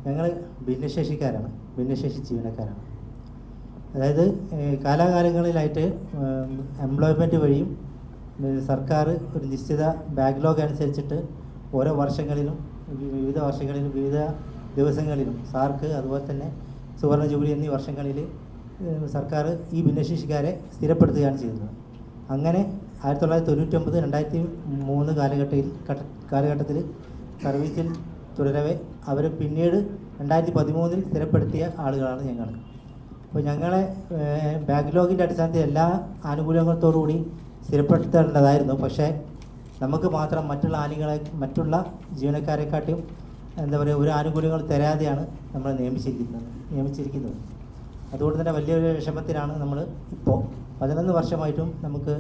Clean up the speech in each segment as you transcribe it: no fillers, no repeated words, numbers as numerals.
ഞങ്ങൾ ഭിന്നശേഷിക്കാരാണ്, ഭിന്നശേഷി ജീവനക്കാരാണ്. അതായത് കാലാകാലങ്ങളിലായിട്ട് എംപ്ലോയ്മെൻറ്റ് വഴിയും സർക്കാർ ഒരു നിശ്ചിത ബാക്ക്ലോഗ് അനുസരിച്ചിട്ട് ഓരോ വർഷങ്ങളിലും വിവിധ ദിവസങ്ങളിലും സാർക്ക് അതുപോലെ തന്നെ സുവർണ ജൂബിലി എന്നീ വർഷങ്ങളിൽ സർക്കാർ ഈ ഭിന്നശേഷിക്കാരെ സ്ഥിരപ്പെടുത്തുകയാണ് ചെയ്തത്. അങ്ങനെ 1999, 2003 കാലഘട്ടത്തിൽ സർവീസിൽ തുടരവെ അവർ പിന്നീട് 2013 സ്ഥിരപ്പെടുത്തിയ ആളുകളാണ് ഞങ്ങൾ. അപ്പോൾ ഞങ്ങളെ ബാക്ക്ലോഗിൻ്റെ അടിസ്ഥാനത്തിൽ എല്ലാ ആനുകൂല്യങ്ങളോടുകൂടി സ്ഥിരപ്പെടുത്തേണ്ടതായിരുന്നു. പക്ഷേ നമുക്ക് മാത്രം മറ്റുള്ള ജീവനക്കാരെക്കാട്ടിയും എന്താ പറയുക, ഒരു ആനുകൂല്യങ്ങൾ തരാതെയാണ് നമ്മൾ നിയമിച്ചിരിക്കുന്നത്. അതുകൊണ്ട് തന്നെ വലിയൊരു വിഷമത്തിലാണ് നമ്മൾ ഇപ്പോൾ. 11 വർഷമായിട്ടും നമുക്ക്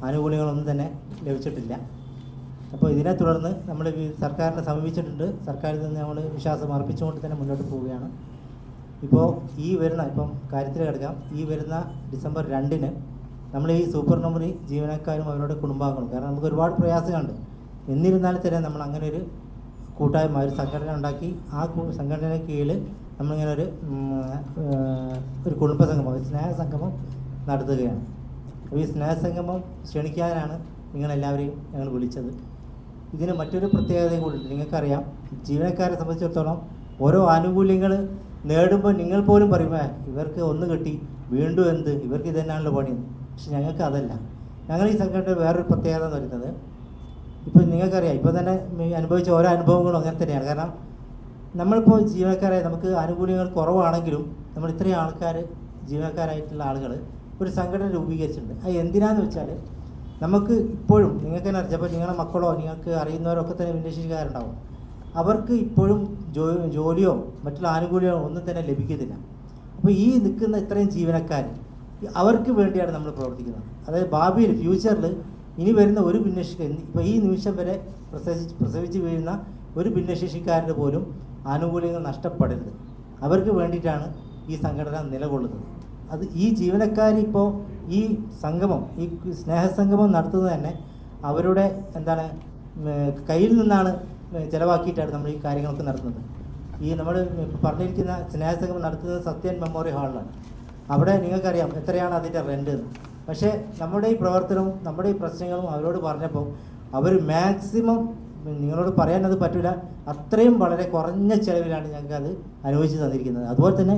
ആനുകൂല്യങ്ങളൊന്നും തന്നെ ലഭിച്ചിട്ടില്ല. അപ്പോൾ ഇതിനെ തുടർന്ന് നമ്മൾ സർക്കാരിനെ സമീപിച്ചിട്ടുണ്ട്. സർക്കാരിൽ നിന്ന് നമ്മൾ വിശ്വാസം അർപ്പിച്ചുകൊണ്ട് തന്നെ മുന്നോട്ട് പോവുകയാണ്. ഇപ്പോൾ ഇപ്പം കാര്യത്തിൽ കിടക്കാം, ഈ വരുന്ന ഡിസംബർ 2-ന് നമ്മൾ ഈ സൂപ്പർനുമറി ജീവനക്കാരും അവരുടെ കുടുംബാംഗങ്ങളും, കാരണം നമുക്ക് ഒരുപാട് പ്രയാസങ്ങളുണ്ട്. എന്നിരുന്നാലും തന്നെ നമ്മൾ അങ്ങനെ ഒരു കൂട്ടായ്മ, ഒരു സംഘടന ഉണ്ടാക്കി ആ സംഘടനയുടെ കീഴിൽ നമ്മളിങ്ങനെ ഒരു കുടുംബ സംഗമം, സ്നേഹസംഗമം നടത്തുകയാണ്. അപ്പോൾ ഈ സ്നേഹസംഗമം ക്ഷണിക്കാനാണ് നിങ്ങളെല്ലാവരെയും ഞങ്ങൾ വിളിച്ചത്. ഇതിന് മറ്റൊരു പ്രത്യേകതയും കൂടി ഉണ്ട്. നിങ്ങൾക്കറിയാം, ജീവനക്കാരെ സംബന്ധിച്ചിടത്തോളം ഓരോ ആനുകൂല്യങ്ങൾ നേടുമ്പോൾ നിങ്ങൾ പോലും പറയുമ്പോൾ ഇവർക്ക് ഒന്ന് കിട്ടി വീണ്ടും എന്ത്, ഇവർക്ക് ഇത് തന്നെയാണല്ലോ പണിയെന്ന്. പക്ഷെ ഞങ്ങൾക്ക് അതല്ല. ഞങ്ങൾ ഈ സംഘടനയുടെ വേറൊരു പ്രത്യേകത എന്ന് പറയുന്നത്, ഇപ്പോൾ നിങ്ങൾക്കറിയാം, ഇപ്പോൾ തന്നെ അനുഭവിച്ച ഓരോ അനുഭവങ്ങളും അങ്ങനെ തന്നെയാണ്. കാരണം നമ്മളിപ്പോൾ ജീവനക്കാരെ നമുക്ക് ആനുകൂല്യങ്ങൾ കുറവാണെങ്കിലും നമ്മൾ ഇത്രയും ജീവനക്കാരായിട്ടുള്ള ആളുകൾ ഒരു സംഘടന രൂപീകരിച്ചിട്ടുണ്ട്. അത് എന്തിനാന്ന് വെച്ചാൽ, നമുക്ക് ഇപ്പോഴും നിങ്ങൾക്ക് തന്നെ അറിയാം, അപ്പോൾ നിങ്ങളുടെ മക്കളോ നിങ്ങൾക്ക് അറിയുന്നവരൊക്കെ തന്നെ ഭിന്നശേഷിക്കാരുണ്ടാവും. അവർക്ക് ഇപ്പോഴും ജോലിയോ മറ്റുള്ള ആനുകൂല്യമോ ഒന്നും തന്നെ ലഭിക്കുന്നില്ല. അപ്പോൾ ഈ നിൽക്കുന്ന ഇത്രയും ജീവനക്കാർ, അവർക്ക് വേണ്ടിയാണ് നമ്മൾ പ്രവർത്തിക്കുന്നത്. അതായത് ഭാവിയിൽ ഫ്യൂച്ചറിൽ ഇനി വരുന്ന ഒരു ഭിന്നശേഷിക്കാരൻ, ഇപ്പോൾ ഈ നിമിഷം വരെ പ്രസവിച്ച് വീഴുന്ന ഒരു ഭിന്നശേഷിക്കാരന് പോലും ആനുകൂല്യങ്ങൾ നഷ്ടപ്പെടരുത്. അവർക്ക് വേണ്ടിയിട്ടാണ് ഈ സംഘടന നിലകൊള്ളുന്നത്. അത് ഈ ജീവനക്കാർ ഇപ്പോൾ ഈ സ്നേഹസംഗമം നടത്തുന്നത് തന്നെ അവരുടെ കയ്യിൽ നിന്നാണ് ചിലവാക്കിയിട്ടാണ് നമ്മൾ ഈ കാര്യങ്ങളൊക്കെ നടത്തുന്നത്. ഈ നമ്മൾ പറഞ്ഞിരിക്കുന്ന സ്നേഹസംഗമം നടത്തുന്നത് സത്യൻ മെമ്മോറിയൽ ഹാളിലാണ്. അവിടെ നിങ്ങൾക്കറിയാം എത്രയാണ് അതിൻ്റെ റെൻ്റ് എന്ന്. പക്ഷേ നമ്മുടെ ഈ പ്രവർത്തനവും നമ്മുടെ ഈ പ്രശ്നങ്ങളും അവരോട് പറഞ്ഞപ്പോൾ അവർ മാക്സിമം, നിങ്ങളോട് പറയാനത് പറ്റില്ല, അത്രയും വളരെ കുറഞ്ഞ ചിലവിലാണ് ഞങ്ങൾക്ക് അത് അനുവദിച്ച് തന്നിരിക്കുന്നത്. അതുപോലെ തന്നെ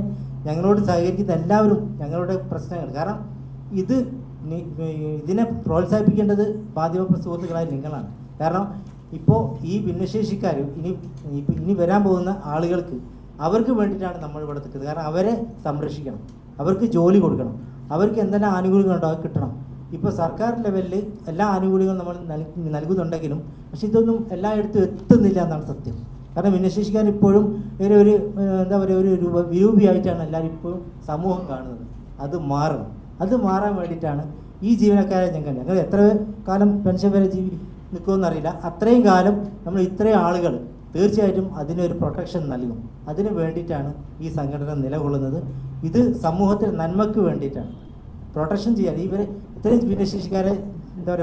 ഞങ്ങളോട് സഹകരിക്കുന്ന എല്ലാവരും ഞങ്ങളുടെ പ്രശ്നങ്ങൾ, കാരണം ഇതിനെ പ്രോത്സാഹിപ്പിക്കേണ്ടത് മാധ്യമ സുഹൃത്തുക്കളായ നിങ്ങളാണ്. കാരണം ഇപ്പോൾ ഈ ഭിന്നശേഷിക്കാർ ഇനി വരാൻ പോകുന്ന ആളുകൾക്ക് അവർക്ക് വേണ്ടിയിട്ടാണ് നമ്മൾ ഇവിടെ നിൽക്കുന്നത്. കാരണം അവരെ സംരക്ഷിക്കണം, അവർക്ക് ജോലി കൊടുക്കണം, അവർക്ക് എന്തെല്ലാം ആനുകൂല്യങ്ങളുണ്ടോ അത് കിട്ടണം. ഇപ്പോൾ സർക്കാർ ലെവലിൽ എല്ലാ ആനുകൂല്യങ്ങളും നമ്മൾ നൽകുന്നുണ്ടെങ്കിലും പക്ഷെ ഇതൊന്നും എല്ലായിടത്തും എത്തുന്നില്ല എന്നാണ് സത്യം. കാരണം ഭിന്നശേഷിക്കാർ ഇപ്പോഴും ഒരു വിരൂപിയായിട്ടാണ് എല്ലാവരും ഇപ്പോഴും സമൂഹം കാണുന്നത്. അത് മാറണം. അത് മാറാൻ വേണ്ടിയിട്ടാണ് ഈ ജീവനക്കാരെ ഞങ്ങൾ എത്ര കാലം പെൻഷൻ വരെ നിൽക്കുമെന്നറിയില്ല, അത്രയും കാലം നമ്മൾ ഇത്രയും ആളുകൾ തീർച്ചയായിട്ടും അതിനൊരു പ്രൊട്ടക്ഷൻ നൽകും. അതിന് വേണ്ടിയിട്ടാണ് ഈ സംഘടന നിലകൊള്ളുന്നത്. ഇത് സമൂഹത്തിന് നന്മയ്ക്ക് വേണ്ടിയിട്ടാണ്, പ്രൊട്ടക്ഷൻ ചെയ്യാൻ, ഇവരെ ഇത്രയും ഭിന്നശേഷിക്കാരെ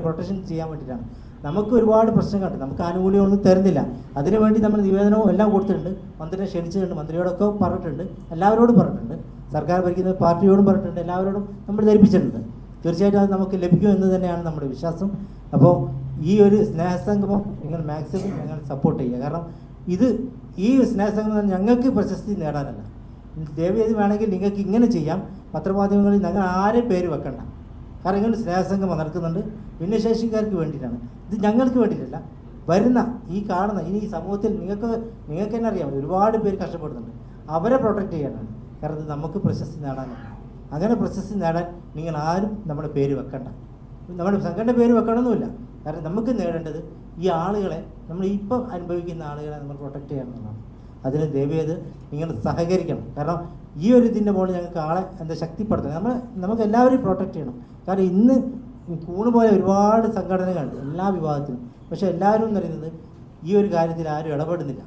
പ്രൊട്ടക്ഷൻ ചെയ്യാൻ വേണ്ടിയിട്ടാണ്. നമുക്ക് ഒരുപാട് പ്രശ്നങ്ങളുണ്ട്, നമുക്ക് ആനുകൂല്യമൊന്നും തരുന്നില്ല. അതിനുവേണ്ടി നമ്മൾ നിവേദനവും എല്ലാം കൊടുത്തിട്ടുണ്ട്, മന്ത്രിയെ ക്ഷണിച്ചിട്ടുണ്ട്, മന്ത്രിയോടൊക്കെ പറഞ്ഞിട്ടുണ്ട്, എല്ലാവരോടും പറഞ്ഞിട്ടുണ്ട്, സർക്കാർ ഭരിക്കുന്ന പാർട്ടിയോടും പറഞ്ഞിട്ടുണ്ട്, എല്ലാവരോടും നമ്മൾ ധരിപ്പിച്ചിട്ടുണ്ട്. തീർച്ചയായിട്ടും അത് നമുക്ക് ലഭിക്കുമെന്ന് തന്നെയാണ് നമ്മുടെ വിശ്വാസം. അപ്പോൾ ഈ ഒരു സ്നേഹസംഗമം നിങ്ങൾ മാക്സിമം ഞങ്ങൾ സപ്പോർട്ട് ചെയ്യുക. കാരണം ഈ സ്നേഹസംഗമം ഞങ്ങൾക്ക് പ്രശസ്തി നേടാനല്ല. ദയവേദി വേണമെങ്കിൽ നിങ്ങൾക്ക് ഇങ്ങനെ ചെയ്യാം, പത്രമാധ്യമങ്ങളിൽ ഞങ്ങൾ ആരെയും പേര് വെക്കണ്ട. കാരണം ഇങ്ങനെ സ്നേഹസംഗമം നടക്കുന്നുണ്ട്, ഭിന്നശേഷിക്കാർക്ക് വേണ്ടിയിട്ടാണ്. ഇത് ഞങ്ങൾക്ക് വേണ്ടിയിട്ടല്ല, വരുന്ന ഇനി ഈ സമൂഹത്തിൽ നിങ്ങൾക്ക് തന്നെ അറിയാം ഒരുപാട് പേര് കഷ്ടപ്പെടുന്നുണ്ട്, അവരെ പ്രൊട്ടക്റ്റ് ചെയ്യാനാണ്. കാരണം ഇത് നമുക്ക് പ്രശസ്തി നേടാനാണ്. അങ്ങനെ പ്രശസ്തി നേടാൻ നിങ്ങൾ ആരും നമ്മുടെ പേര് വെക്കണ്ട, നമ്മുടെ സംഘടന പേര് വെക്കണമെന്നുമില്ല. കാരണം നമുക്ക് നേടേണ്ടത് ഈ ആളുകളെ, നമ്മൾ ഇപ്പം അനുഭവിക്കുന്ന ആളുകളെ നമ്മൾ പ്രൊട്ടക്റ്റ് ചെയ്യണമെന്നാണ്. അതിന് ദയവേത് നിങ്ങൾ സഹകരിക്കണം. കാരണം ഈ ഒരു ഇതിൻ്റെ മുകളിൽ ഞങ്ങൾക്ക് ആളെ ശക്തിപ്പെടുത്തണം. നമുക്ക് എല്ലാവരെയും പ്രൊട്ടക്റ്റ് ചെയ്യണം. കാരണം ഇന്ന് കൂണ് പോലെ ഒരുപാട് സംഘടനകളുണ്ട് എല്ലാ വിഭാഗത്തിലും, പക്ഷേ എല്ലാവരും എന്ന് പറയുന്നത് ഈ ഒരു കാര്യത്തിൽ ആരും ഇടപെടുന്നില്ല.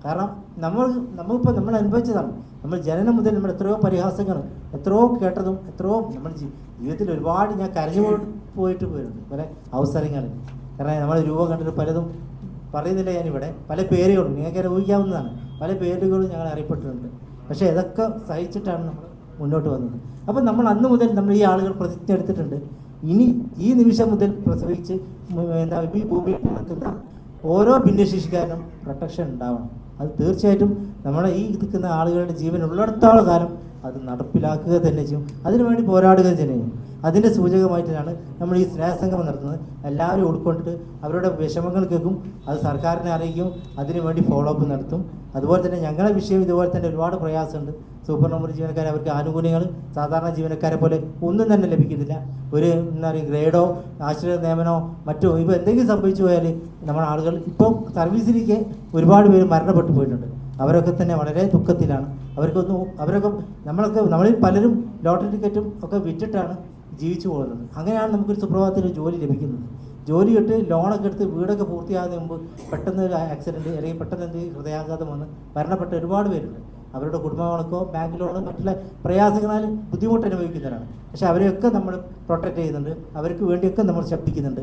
കാരണം നമ്മൾ അനുഭവിച്ചതാണ്. നമ്മൾ ജനനം മുതൽ നമ്മൾ എത്രയോ പരിഹാസങ്ങൾ എത്രയോ കേട്ടതും എത്രയോ നമ്മുടെ ജീവിതത്തിൽ ഒരുപാട് ഞാൻ കരഞ്ഞു പോയിട്ടുണ്ട് പല അവസരങ്ങളിൽ. കാരണം നമ്മൾ രൂപം കണ്ടിട്ട് പലതും പറയുന്നില്ല, ഞാനിവിടെ പല പേരുകളും നിങ്ങൾക്ക് ഊഹിക്കാവുന്നതാണ്. പല പേരുകളും ഞങ്ങൾ അറിയപ്പെട്ടിട്ടുണ്ട്. പക്ഷേ ഇതൊക്കെ സഹിച്ചിട്ടാണ് നമ്മൾ മുന്നോട്ട് വന്നത്. അപ്പം നമ്മൾ അന്ന് മുതൽ നമ്മൾ ഈ ആളുകൾ പ്രതിജ്ഞ എടുത്തിട്ടുണ്ട്, ഇനി ഈ നിമിഷം മുതൽ പ്രസവിച്ച് ഈ ഭൂമിയിൽ നടക്കുന്ന ഓരോ ഭിന്നശേഷിക്കാരനും പ്രൊട്ടക്ഷൻ ഉണ്ടാവണം. അത് തീർച്ചയായിട്ടും നമ്മുടെ ഈ നിൽക്കുന്ന ആളുകളുടെ ജീവൻ ഉള്ളിടത്തോളം കാലം അത് നടപ്പിലാക്കുക തന്നെ ചെയ്യും, അതിനുവേണ്ടി പോരാടുക തന്നെ ചെയ്യും. അതിൻ്റെ സൂചകമായിട്ടാണ് നമ്മൾ ഈ സ്നേഹസംഗമം നടത്തുന്നത്. എല്ലാവരും ഉൾക്കൊണ്ടിട്ട് അവരുടെ വിഷമങ്ങൾ കേൾക്കും, അത് സർക്കാരിനെ അറിയിക്കും, അതിനുവേണ്ടി ഫോളോ അപ്പ് നടത്തും. അതുപോലെ തന്നെ ഞങ്ങളുടെ വിഷയം ഇതുപോലെ തന്നെ ഒരുപാട് പ്രയാസമുണ്ട്. സൂപ്പർ നമ്പർ ജീവനക്കാർ അവർക്ക് ആനുകൂല്യങ്ങൾ സാധാരണ ജീവനക്കാരെ പോലെ ഒന്നും തന്നെ ലഭിക്കുന്നില്ല. ഒരു എന്താ പറയുക ഗ്രേഡോ ആശ്രിത നിയമനമോ മറ്റോ ഇപ്പോൾ എന്തെങ്കിലും സംഭവിച്ചു പോയാൽ നമ്മുടെ ആളുകൾ ഇപ്പം സർവീസിലേക്ക് ഒരുപാട് പേര് മരണപ്പെട്ടു പോയിട്ടുണ്ട്. അവരൊക്കെ തന്നെ വളരെ ദുഃഖത്തിലാണ്. അവരൊക്കെ നമ്മളിൽ പലരും ലോട്ടറി ടിക്കറ്റും ഒക്കെ വിറ്റിട്ടാണ് ജീവിച്ചു പോകുന്നത്. അങ്ങനെയാണ് നമുക്കൊരു സുപ്രഭാതത്തിൽ ജോലി ലഭിക്കുന്നത്. ജോലി ഇട്ട് ലോണൊക്കെ എടുത്ത് വീടൊക്കെ പൂർത്തിയാകുന്നതിന് മുമ്പ് പെട്ടെന്ന് ഒരു ആക്സിഡൻറ്റ് അല്ലെങ്കിൽ പെട്ടെന്ന് എന്തെങ്കിലും ഹൃദയാഘാതം വന്ന് മരണപ്പെട്ട ഒരുപാട് പേരുണ്ട്. അവരുടെ കുടുംബങ്ങൾക്കോ ബാങ്ക് ലോണോ മറ്റുള്ള പ്രയാസങ്ങളാൽ ബുദ്ധിമുട്ട് അനുഭവിക്കുന്നവരാണ്. പക്ഷേ അവരെയൊക്കെ നമ്മൾ പ്രൊട്ടക്റ്റ് ചെയ്യുന്നുണ്ട്, അവർക്ക് വേണ്ടിയൊക്കെ നമ്മൾ ശബ്ദിക്കുന്നുണ്ട്.